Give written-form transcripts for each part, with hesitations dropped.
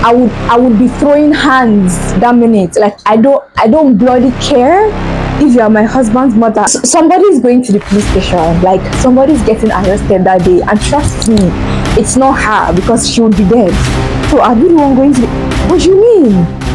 I would be throwing hands that minute. Like I don't bloody care if you're my husband's mother. Somebody is going to the police station, like somebody's getting arrested that day, and trust me, it's not her because she would be dead. So I'll be the one going to what do you mean?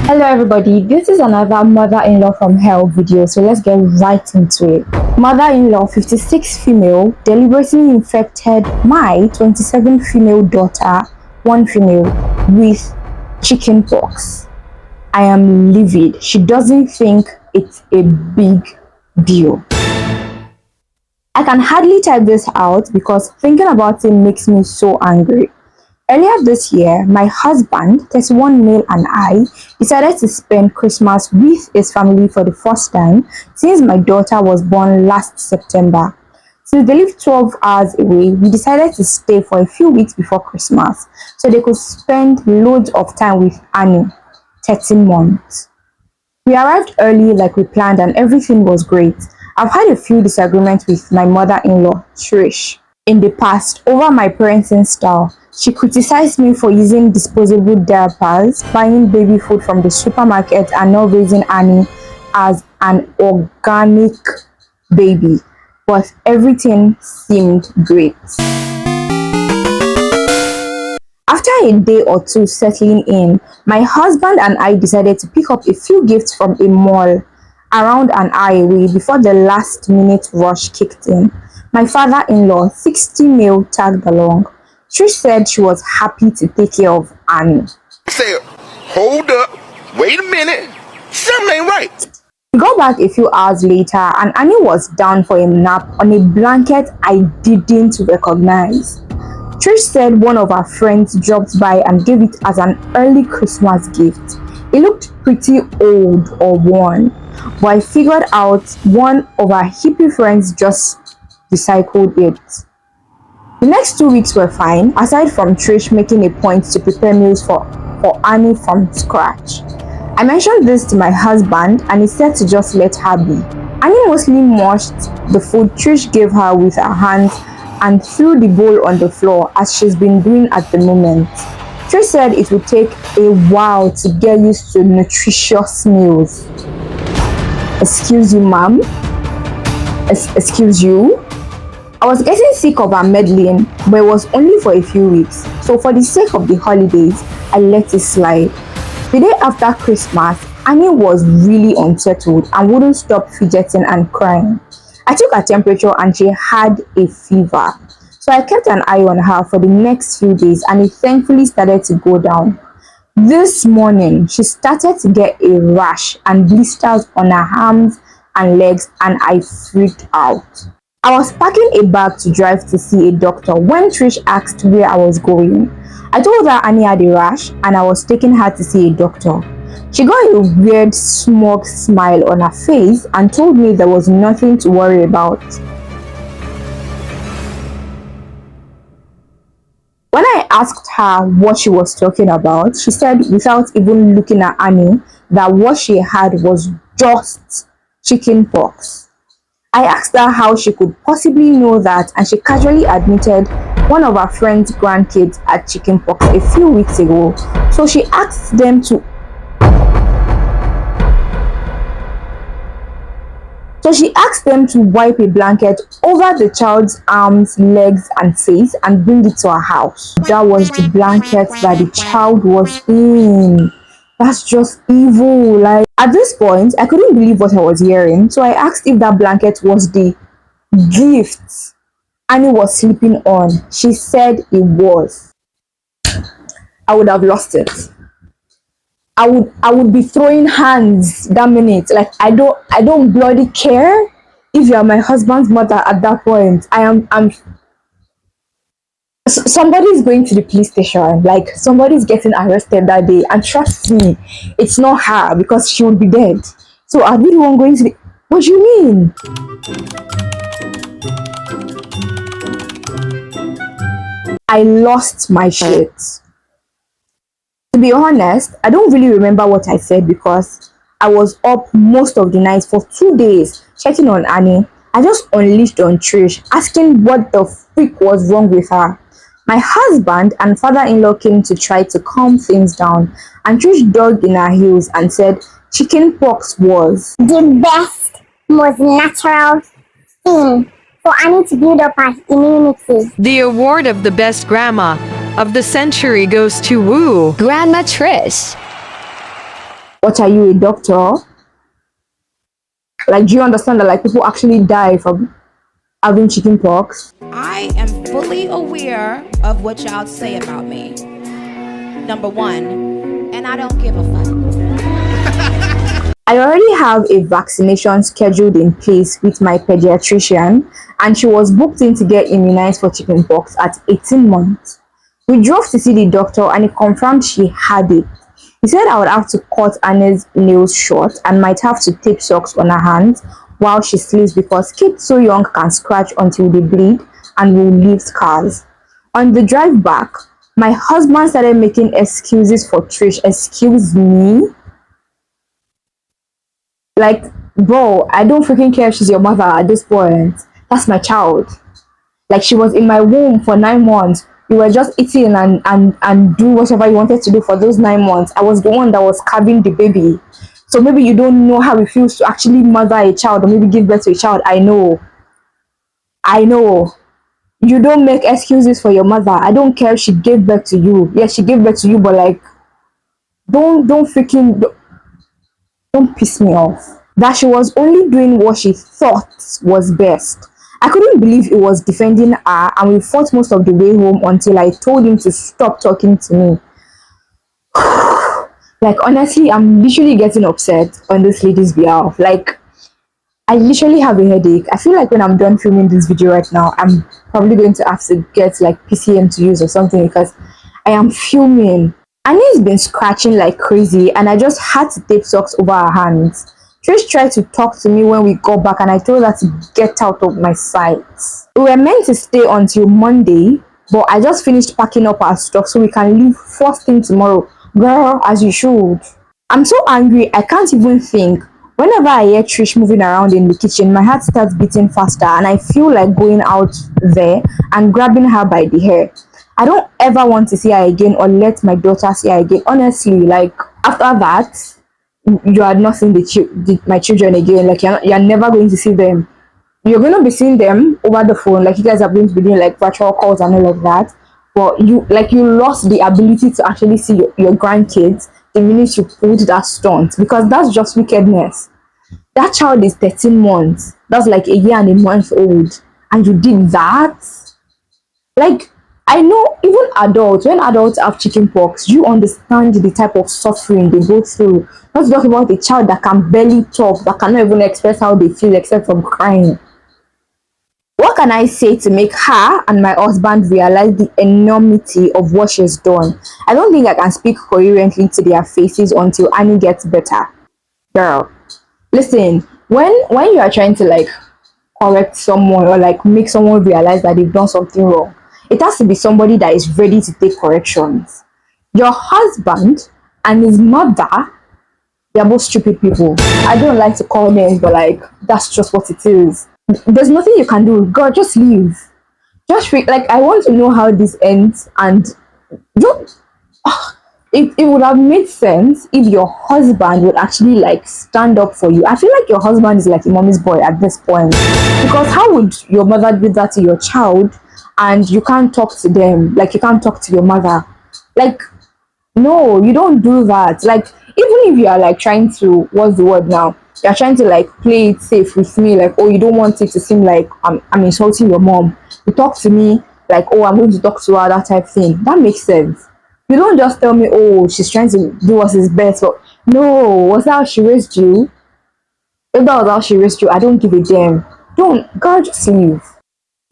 Hello everybody, this is another mother-in-law from hell video, so let's get right into it. Mother-in-law 56 female deliberately infected my 27 female daughter, one female, with chicken pox. I am livid. She doesn't think it's a big deal. I can hardly type this out because thinking about it makes me so angry. Earlier this year, my husband, 31 male, and I decided to spend Christmas with his family for the first time since my daughter was born last September. Since they live 12 hours away, we decided to stay for a few weeks before Christmas so they could spend loads of time with Annie, 13 months. We arrived early like we planned and everything was great. I've had a few disagreements with my mother-in-law, Trish, in the past over my parenting style. She criticized me for using disposable diapers, buying baby food from the supermarket, and not raising Annie as an organic baby. But everything seemed great. After a day or two settling in, my husband and I decided to pick up a few gifts from a mall around an hour away before the last minute rush kicked in. My father-in-law, 60 male, tagged along. Trish said she was happy to take care of Annie. I said, hold up, wait a minute, something ain't right. We got back a few hours later and Annie was down for a nap on a blanket I didn't recognize. Trish said one of her friends dropped by and gave it as an early Christmas gift. It looked pretty old or worn, but I figured out one of her hippie friends just recycled it. The next 2 weeks were fine, aside from Trish making a point to prepare meals for Annie from scratch. I mentioned this to my husband and he said to just let her be. Annie mostly mushed the food Trish gave her with her hands and threw the bowl on the floor as she's been doing at the moment. Trish said it would take a while to get used to nutritious meals. Excuse you, ma'am? Excuse you? I was getting sick of her meddling, but it was only for a few weeks. So for the sake of the holidays, I let it slide. The day after Christmas, Annie was really unsettled and wouldn't stop fidgeting and crying. I took her temperature and she had a fever. So I kept an eye on her for the next few days and it thankfully started to go down. This morning, she started to get a rash and blisters on her arms and legs and I freaked out. I was packing a bag to drive to see a doctor when Trish asked where I was going. I told her Annie had a rash and I was taking her to see a doctor. She got a weird smug smile on her face and told me there was nothing to worry about. When I asked her what she was talking about, she said without even looking at Annie that what she had was just chicken pox. I asked her how she could possibly know that and she casually admitted one of her friend's grandkids had chicken pox a few weeks ago. So she asked them to wipe a blanket over the child's arms, legs, and face and bring it to her house. That was the blanket that the child was in. That's just evil. Like, at this point, I couldn't believe what I was hearing, so I asked if that blanket was the gift Annie was sleeping on. She said it was. I would have lost it. I would be throwing hands that minute. Like I don't bloody care if you're my husband's mother at that point. Somebody's going to the police station, like somebody's getting arrested that day, and trust me, it's not her because she would be dead. So I'll be the one going to the what do you mean? I lost my shit. To be honest, I don't really remember what I said because I was up most of the night for 2 days checking on Annie. I just unleashed on Trish, asking what the freak was wrong with her. My husband and father-in-law came to try to calm things down, and Trish dug in her heels and said chicken pox was the best, most natural thing for Annie to build up her immunity. The award of the best grandma of the century goes to Woo. Grandma Trish. What, are you a doctor? Like, do you understand that like people actually die from having chicken pox? I am fully aware of what y'all say about me. Number one, and I don't give a fuck. I already have a vaccination scheduled in place with my pediatrician, and she was booked in to get immunized for chickenpox at 18 months. We drove to see the doctor and he confirmed she had it. He said I would have to cut Annie's nails short and might have to tape socks on her hands while she sleeps because kids so young can scratch until they bleed and will leave scars. On the drive back, my husband started making excuses for Trish. Excuse me? Like, bro, I don't freaking care if she's your mother at this point. That's my child. Like, she was in my womb for 9 months. You were just eating and do whatever you wanted to do for those 9 months. I was the one that was carrying the baby. So maybe you don't know how it feels to actually mother a child or maybe give birth to a child. I know. You don't make excuses for your mother. I don't care if she gave birth to you. Yes, she gave birth to you, but like, don't piss me off. That she was only doing what she thought was best. I couldn't believe it was defending her, and we fought most of the way home until I told him to stop talking to me. Like, honestly, I'm literally getting upset on this lady's behalf. Like, I literally have a headache. I feel like when I'm done filming this video right now, I'm probably going to have to get like PCM to use or something because I am fuming. Annie's been scratching like crazy and I just had to tape socks over her hands. Trish tried to talk to me when we got back and I told her to get out of my sight. We were meant to stay until Monday, but I just finished packing up our stuff so we can leave first thing tomorrow. Girl, as you should. I'm so angry, I can't even think. Whenever I hear Trish moving around in the kitchen, my heart starts beating faster and I feel like going out there and grabbing her by the hair. I don't ever want to see her again or let my daughter see her again. Honestly, like, after that, you are not seeing my children again. Like, you're never going to see them. You're going to be seeing them over the phone. Like, you guys are going to be doing like virtual calls and all of that. But you lost the ability to actually see your grandkids the minute you pulled that stunt, because that's just wickedness. That child is 13 months. That's like a year and a month old. And you did that? Like, I know even adults, when adults have chicken pox, you understand the type of suffering they go through. Let's talk about a child that can barely talk, that cannot even express how they feel except from crying. What can I say to make her and my husband realize the enormity of what she's done? I don't think I can speak coherently to their faces until Annie gets better. Girl, listen, when you are trying to like correct someone or like make someone realize that they've done something wrong, it has to be somebody that is ready to take corrections. Your husband and his mother, they're both stupid people. I don't like to call names, but like, that's just what it is. There's nothing you can do. God, just leave. Like, I want to know how this ends, and don't. It would have made sense if your husband would actually like stand up for you. I feel like your husband is like a mommy's boy at this point, because how would your mother do that to your child and you can't talk to them? Like, you can't talk to your mother. Like, no, you don't do that. Like, even if you are like trying to, what's the word now? You're trying to like play it safe with me, like, oh, you don't want it to seem like I'm insulting your mom. You talk to me like, oh, I'm going to talk to her, that type thing. That makes sense. You don't just tell me, oh, she's trying to do what's his best. But no, was that how she raised you? If that was how she raised you, I don't give a damn. Don't, girl, just leave.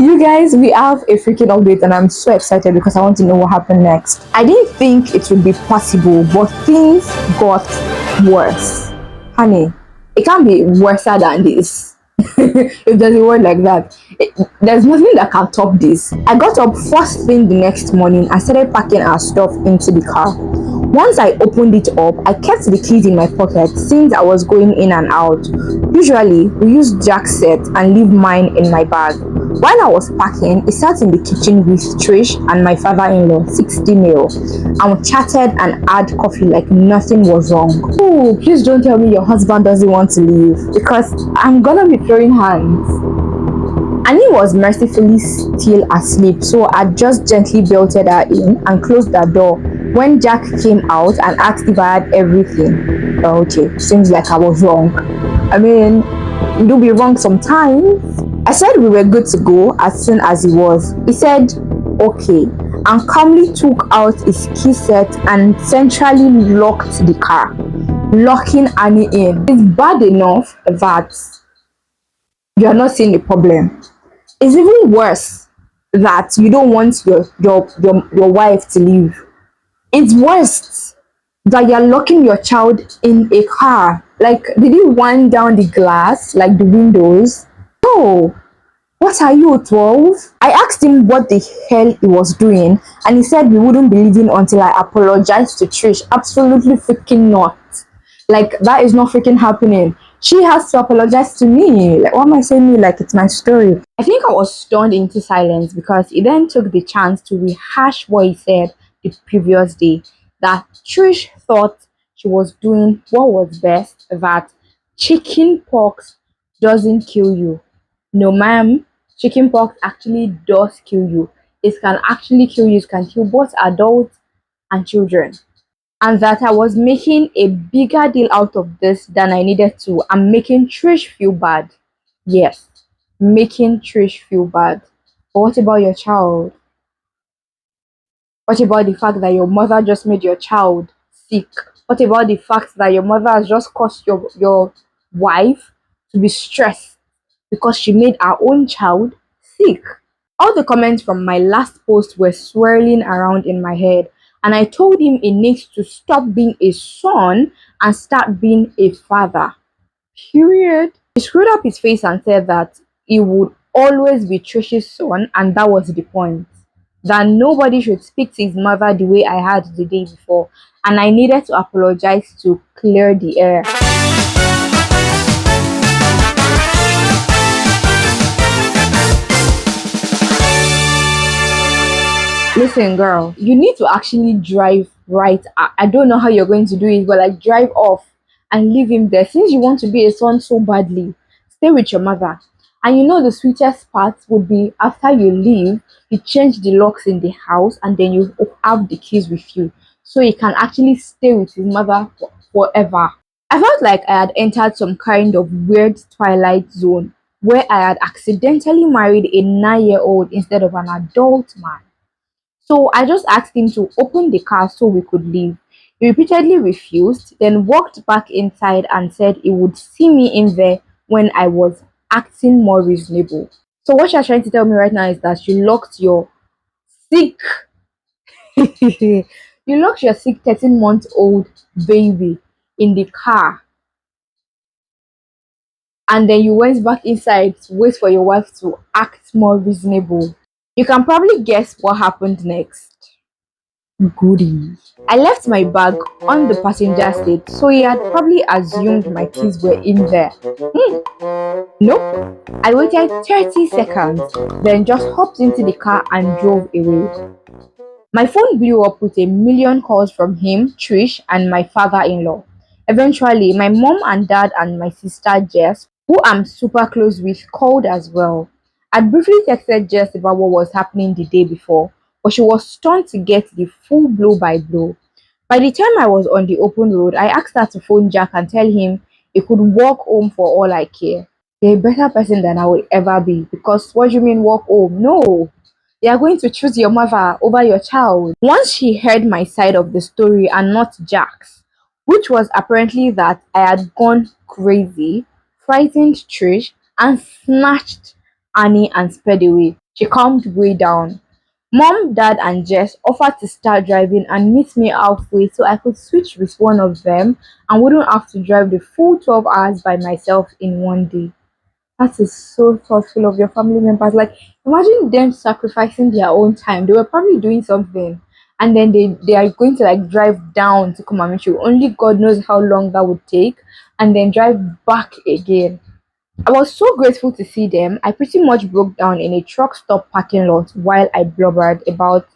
You guys, we have a freaking update and I'm so excited because I want to know what happened next. I didn't think it would be possible, but things got worse. Honey, it can't be worse than this. If there's a word like that, there's nothing that can top this. I got up first thing the next morning and started packing our stuff into the car. Once I opened it up, I kept the keys in my pocket since I was going in and out. Usually, we use Jack's set and leave mine in my bag. While I was packing, he sat in the kitchen with Trish and my father-in-law, 60 mil, and we chatted and had coffee like nothing was wrong. Oh, please don't tell me your husband doesn't want to leave, because I'm gonna be throwing hands. Annie was mercifully still asleep, so I just gently belted her in and closed the door when Jack came out and asked if I had everything. Okay, seems like I was wrong. I mean, you do be wrong sometimes. I said we were good to go as soon as he was. He said, okay, and calmly took out his key set and centrally locked the car, locking Annie in. It's bad enough that you're not seeing the problem. It's even worse that you don't want your wife to leave. It's worse that you're locking your child in a car. Like, did he wind down the glass, like the windows? No. What are you, 12? I asked him what the hell he was doing, and he said we wouldn't be leaving until I apologized to Trish. Absolutely freaking not. Like, that is not freaking happening. She has to apologize to me. Like, why am I saying me like it's my story? I think I was stunned into silence because he then took the chance to rehash what he said the previous day. That Trish thought she was doing what was best, that chicken pox doesn't kill you. No, ma'am, chickenpox actually does kill you. It can actually kill you. It can kill both adults and children. And that I was making a bigger deal out of this than I needed to. I'm making Trish feel bad. Yes, making Trish feel bad. But what about your child? What about the fact that your mother just made your child sick? What about the fact that your mother has just caused your wife to be stressed because she made her own child sick? All the comments from my last post were swirling around in my head, and I told him he needs to stop being a son and start being a father. Period. He screwed up his face and said that he would always be Trish's son, and that was the point. That nobody should speak to his mother the way I had the day before, and I needed to apologize to clear the air. Listen, girl, you need to actually drive right. I don't know how you're going to do it, but like drive off and leave him there. Since you want to be a son so badly, stay with your mother. And you know the sweetest part would be after you leave, you change the locks in the house and then you have the keys with you. So he can actually stay with his mother forever. I felt like I had entered some kind of weird twilight zone where I had accidentally married a 9-year-old instead of an adult man. So I just asked him to open the car so we could leave. He repeatedly refused, then walked back inside and said he would see me in there when I was acting more reasonable. So what you're trying to tell me right now is that you locked your sick you locked your sick 13-month-old baby in the car, and then you went back inside to wait for your wife to act more reasonable. You can probably guess what happened next. Goody. I left my bag on the passenger seat, so he had probably assumed my keys were in there. Nope. I waited 30 seconds, then just hopped into the car and drove away. My phone blew up with a million calls from him, Trish, and my father-in-law. Eventually, my mom and dad and my sister Jess, who I'm super close with, called as well. I briefly texted Jess about what was happening the day before, but she was stunned to get the full blow by blow. By the time I was on the open road, I asked her to phone Jack and tell him he could walk home for all I care. You're a better person than I will ever be, because what do you mean walk home? No, you are going to choose your mother over your child. Once she heard my side of the story and not Jack's, which was apparently that I had gone crazy, frightened Trish, and snatched Annie and sped away, she calmed way down. Mom, Dad, and Jess offered to start driving and meet me halfway so I could switch with one of them and wouldn't have to drive the full 12 hours by myself in one day. That is so thoughtful of your family members. Like, imagine them sacrificing their own time. They were probably doing something, and then they are going to like drive down to come and meet you. Only God knows how long that would take, and then drive back again. I was so grateful to see them. I pretty much broke down in a truck stop parking lot while I blubbered about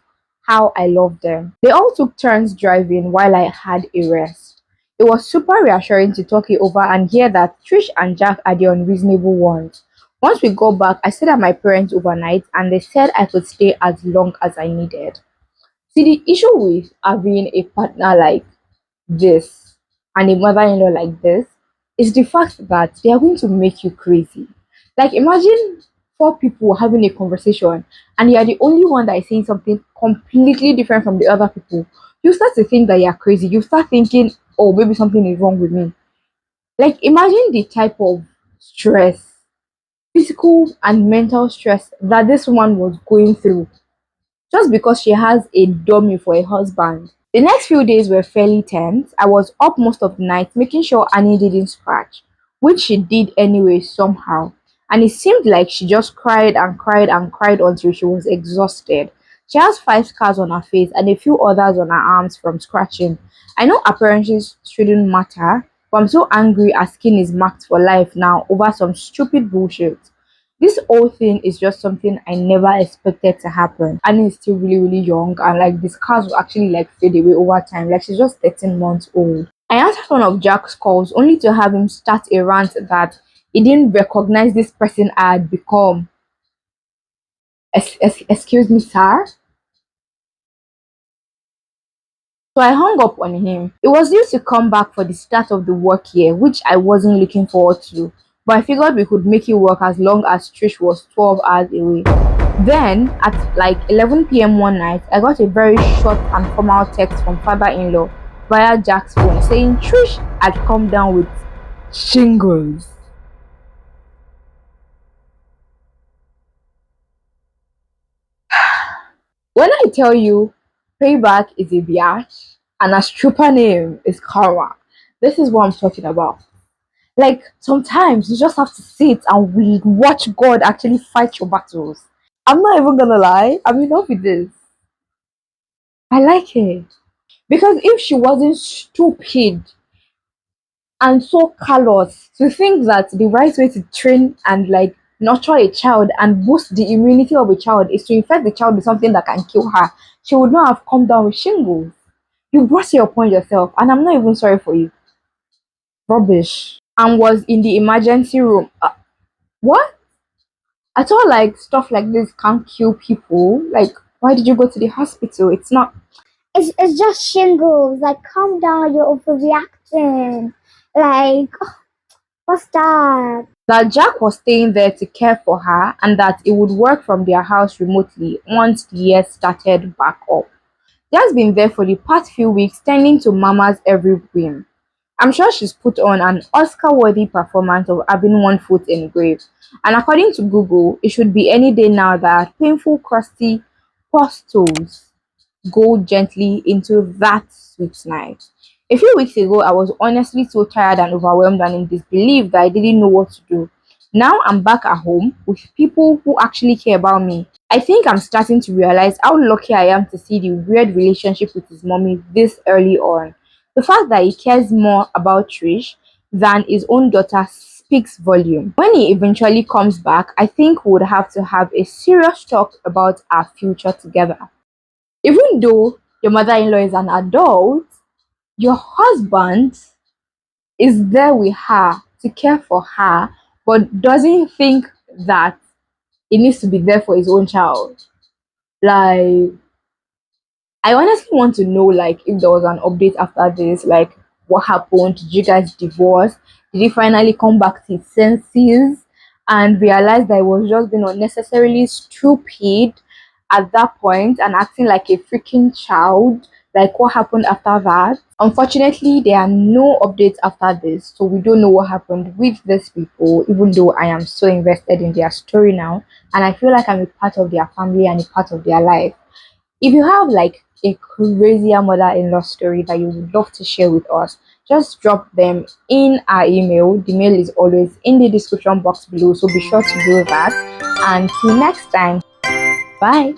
how I loved them. They all took turns driving while I had a rest. It was super reassuring to talk it over and hear that Trish and Jack are the unreasonable ones. Once we got back, I stayed at my parents overnight and they said I could stay as long as I needed. See, the issue with having a partner like this and a mother-in-law like this is the fact that they are going to make you crazy. Like imagine four people having a conversation and you are the only one that is saying something completely different from the other people. You start to think that you are crazy. You start thinking, oh, maybe something is wrong with me. Like imagine the type of stress, physical and mental stress that this woman was going through just because she has a dummy for a husband. The next few days were fairly tense. I was up most of the night making sure Annie didn't scratch, which she did anyway somehow. And it seemed like she just cried and cried and cried until she was exhausted. She has 5 scars on her face and a few others on her arms from scratching. I know appearances shouldn't matter, but I'm so angry her skin is marked for life now over some stupid bullshit. This whole thing is just something I never expected to happen. Annie is still really, really young, and like the scars will actually like fade away over time. Like she's just 13 months old. I answered one of Jack's calls only to have him start a rant that he didn't recognize this person I had become. Excuse me, sir? So I hung up on him. It was due to come back for the start of the work year, which I wasn't looking forward to. But I figured we could make it work as long as Trish was 12 hours away. Then, at like 11 p.m. one night, I got a very short and formal text from father-in-law via Jack's phone saying Trish had come down with shingles. When I tell you payback is a biatch and a stripper name is karma, this is what I'm talking about. Like sometimes you just have to sit and we watch God actually fight your battles. I'm not even gonna lie, I'm in love with this. I like it. Because if she wasn't stupid and so callous to think that the right way to train and like nurture a child and boost the immunity of a child is to infect the child with something that can kill her, she would not have come down with shingles. You brought your point yourself, and I'm not even sorry for you. Rubbish. And was in the emergency room. What? I thought like stuff like this can't kill people. Like, why did you go to the hospital? It's not. It's just shingles. Like, calm down, you're overreacting. Like, what's that? That Jack was staying there to care for her and that it would work from their house remotely once the year started back up. He has been there for the past few weeks, tending to Mama's every whim. I'm sure she's put on an Oscar-worthy performance of having one foot in the grave. And according to Google, it should be any day now that painful, crusty pustules go gently into that sweet night. A few weeks ago, I was honestly so tired and overwhelmed and in disbelief that I didn't know what to do. Now I'm back at home with people who actually care about me. I think I'm starting to realize how lucky I am to see the weird relationship with his mommy this early on. The fact that he cares more about Trish than his own daughter speaks volume. When he eventually comes back, I think we would have to have a serious talk about our future together. Even though your mother-in-law is an adult, your husband is there with her to care for her, but doesn't think that he needs to be there for his own child. Like, I honestly want to know, like, if there was an update after this, like, what happened? Did you guys divorce? Did he finally come back to his senses and realize that he was just being unnecessarily stupid at that point and acting like a freaking child? Like, what happened after that? Unfortunately, there are no updates after this, so we don't know what happened with these people, even though I am so invested in their story now, and I feel like I'm a part of their family and a part of their life. If you have like a crazier mother-in-law story that you would love to share with us, just drop them in our email. The mail is always in the description box below, so be sure to do that. And till next time, bye.